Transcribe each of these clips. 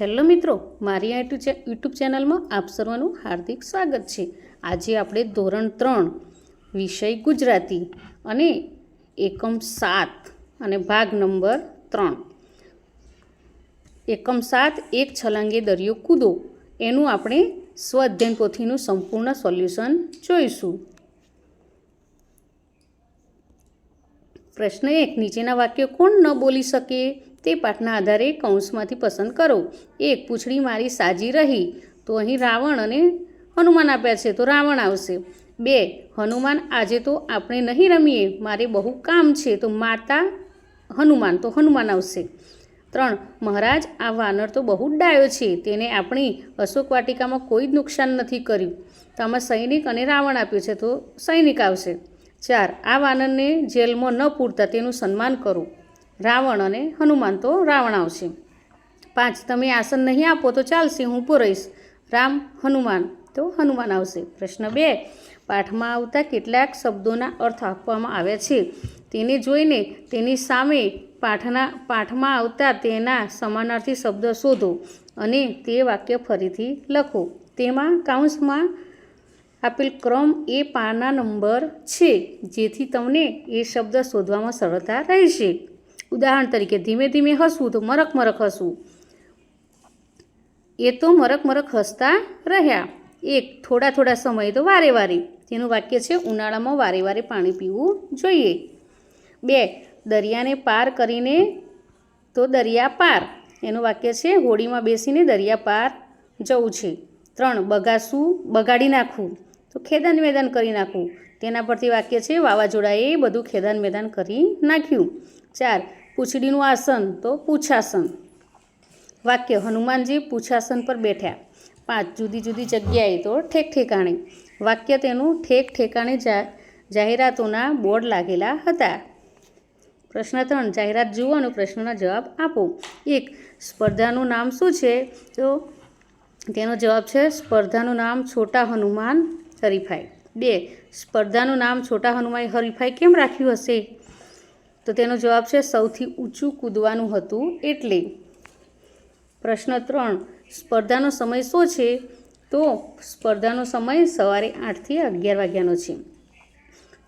Hello મિત્રો, મારી આ યુટ્યુબ ચેનલમાં આપ સર્વનું હાર્દિક સ્વાગત છે। આજે આપણે ધોરણ 3 વિષય ગુજરાતી અને એકમ 7 અને ભાગ નંબર 3 એકમ 7 એક છલાંગે દરિયો કૂદો એનું આપણે સ્વઅધ્યયન પોથીનું સંપૂર્ણ સોલ્યુશન જોઈશું। પ્રશ્ન 1, નીચેના વાક્યો કોણ ન બોલી શકે તે પાઠના આધારે કૌંસમાંથી પસંદ કરો। 1, પૂંછડી મારી સાજી રહી, તો અહીં રાવણ અને હનુમાન આપ્યા છે, તો રાવણ આવશે। 2, હનુમાન આજે તો આપણે નહીં રમીએ, મારે બહુ કામ છે, તો માતા હનુમાન, તો હનુમાન આવશે। 3, મહારાજ આ વાનર તો બહુ ડાયો છે, તેને આપણી અશોક વાટિકામાં કોઈ જ નુકસાન નથી કર્યું, તો આમાં સૈનિક અને રાવણ આપ્યું છે, તો સૈનિક આવશે। 4, આ વાનરને જેલમાં ન પૂરતા તેનું સન્માન કરો, રાવણ અને હનુમાન, તો રાવણ આવશે। 5, તમે આસન નહીં આપો તો ચાલશે, હું ઊભો રહીશ, રામ હનુમાન, તો હનુમાન આવશે। પ્રશ્ન 2, પાઠમાં આવતા કેટલાક શબ્દોના અર્થ આપવામાં આવ્યા છે, તેને જોઈને તેની સામે પાઠમાં આવતા તેના સમાનાર્થી શબ્દ શોધો અને તે વાક્ય ફરીથી લખો। તેમાં કૌંસમાં આપેલ ક્રમ એ પાના નંબર છે, જેથી તમને એ શબ્દ શોધવામાં સરળતા રહેશે। ઉદાહરણ તરીકે, ધીમે ધીમે હસવું, તો મરક મરક હસવું, એ તો મરક મરક હસતા રહ્યા। 1, થોડા થોડા સમય, તો વારે વારે, તેનું વાક્ય છે ઉનાળામાં વારે વારે પાણી પીવું જોઈએ। 2, દરિયાને પાર કરીને તો દરિયા પાર, એનું વાક્ય છે હોડીમાં બેસીને દરિયા પાર જવું છે। 3, બગાસું બગાડી નાખવું, તો ખેદાન મેદાન કરી નાખવું, તેના પરથી વાક્ય છે વાવાઝોડાએ બધું ખેદાન મેદાન કરી નાખ્યું। 4, પૂંછડીનું આસન, તો પૂછાસન, વાક્ય હનુમાનજી પૂછાસન પર બેઠ્યા। 5, જુદી જુદી જગ્યાએ, તો ઠેક ઠેકાણે, વાક્ય તેનું ઠેક ઠેકાણે જાહેરાતોના બોર્ડ લાગેલા હતા। પ્રશ્ન 3, જાહેરાત જુઓ અને પ્રશ્નના જવાબ આપો। 1, સ્પર્ધાનું નામ શું છે, તો તેનો જવાબ છે સ્પર્ધાનું નામ છોટા હનુમાન હરીફાઈ। 2, સ્પર્ધાનું નામ છોટા હનુમાન હરીફાઈ કેમ રાખ્યું હશે, તો તેનો જવાબ છે સૌથી ઊંચું કૂદવાનું હતું એટલે। પ્રશ્ન 3, સ્પર્ધાનો સમય શું છે, તો સ્પર્ધાનો સમય સવારે 8 થી 11 વાગ્યાનો છે।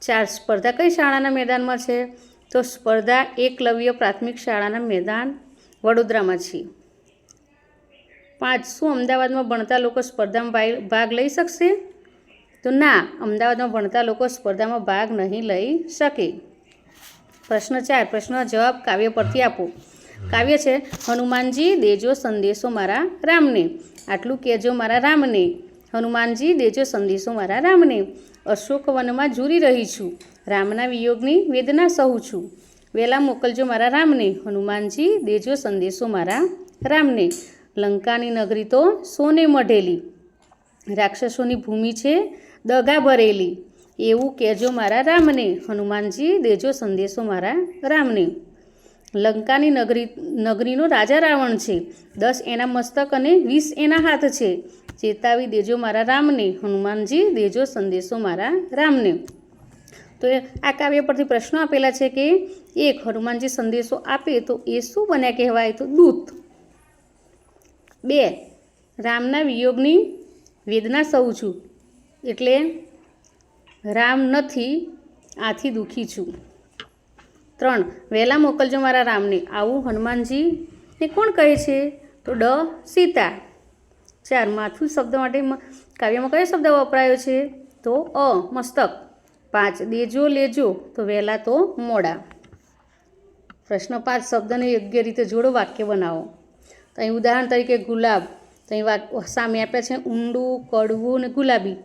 4, સ્પર્ધા કઈ શાળાના મેદાનમાં છે, તો સ્પર્ધા એકલવ્ય પ્રાથમિક શાળાના મેદાન વડોદરામાં છે। 5, શું અમદાવાદમાં ભણતા લોકો સ્પર્ધામાં ભાગ લઈ શકશે, તો ના, અમદાવાદમાં ભણતા લોકો સ્પર્ધામાં ભાગ નહીં લઈ શકે। પ્રશ્ન 4, પ્રશ્નનો જવાબ કાવ્ય પરથી આપો। કાવ્ય છે હનુમાનજી દેજો સંદેશો મારા રામને, આટલું કહેજો મારા રામને, હનુમાનજી દેજો સંદેશો મારા રામને, અશોક વનમાં ઝૂરી રહી છું, રામના વિયોગની વેદના સહું છું, વહેલા મોકલજો મારા રામને, હનુમાનજી દેજો સંદેશો મારા રામને, લંકાની નગરી તો સોને મઢેલી, રાક્ષસોની ભૂમિ છે દગા ભરેલી, એવું કહેજો મારા રામને, હનુમાનજી દેજો સંદેશો મારા રામને, લંકાની નગરીનો રાજા રાવણ છે, 10 એના મસ્તક અને 20 એના હાથ છે, ચેતાવી દેજો મારા રામને, હનુમાનજી દેજો સંદેશો મારા રામને। તો આ કાવ્ય પરથી પ્રશ્નો આપેલા છે કે 1, હનુમાનજી સંદેશો આપે તો એ શું બન્યા કહેવાય, તો દૂત। 2, રામના વિયોગની વેદના સહું છું, એટલે રામ નથી આથી દુઃખી છું। 3, વહેલા મોકલજો મારા રામને, આવું હનુમાનજીને કોણ કહે છે, તો સીતા। 4, માથું શબ્દ માટે કાવ્યમાં કયો શબ્દ વપરાયો છે, તો મસ્તક। 5, દેજો લેજો, તો વહેલા તો મોડા। પ્રશ્ન 5, શબ્દને યોગ્ય રીતે જોડો, વાક્ય બનાવો। તો અહીં ઉદાહરણ તરીકે ગુલાબ, તો અહીં સામે આપ્યા છે ઊંડું, કડવું અને ગુલાબી,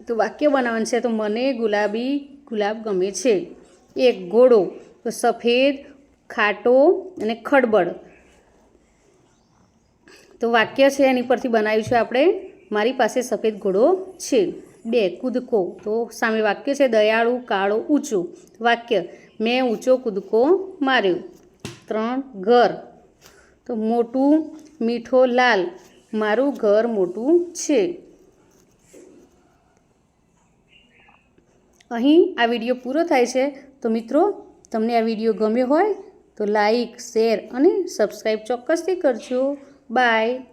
તો વાક્ય બનાવવાનું છે, તો મને ગુલાબી ગુલાબ ગમે છે। 1, ઘોડો, તો સફેદ, ખાટો અને ખડબડ, તો વાક્ય છે એની પરથી બનાવ્યું છે આપણે, મારી પાસે સફેદ ઘોડો છે। 2, કૂદકો, તો સામે વાક્ય છે દયાળુ, કાળો, ઊંચો, વાક્ય મેં ઊંચો કૂદકો માર્યો। 3, ઘર, તો મોટું, મીઠો, લાલ, મારું ઘર મોટું છે। અહીં આ વિડીયો પૂરો થાય છે, તો મિત્રો તમને આ વિડીયો ગમ્યો હોય તો લાઈક, શેર અને સબસ્ક્રાઈબ ચોક્કસથી કરજો। બાય.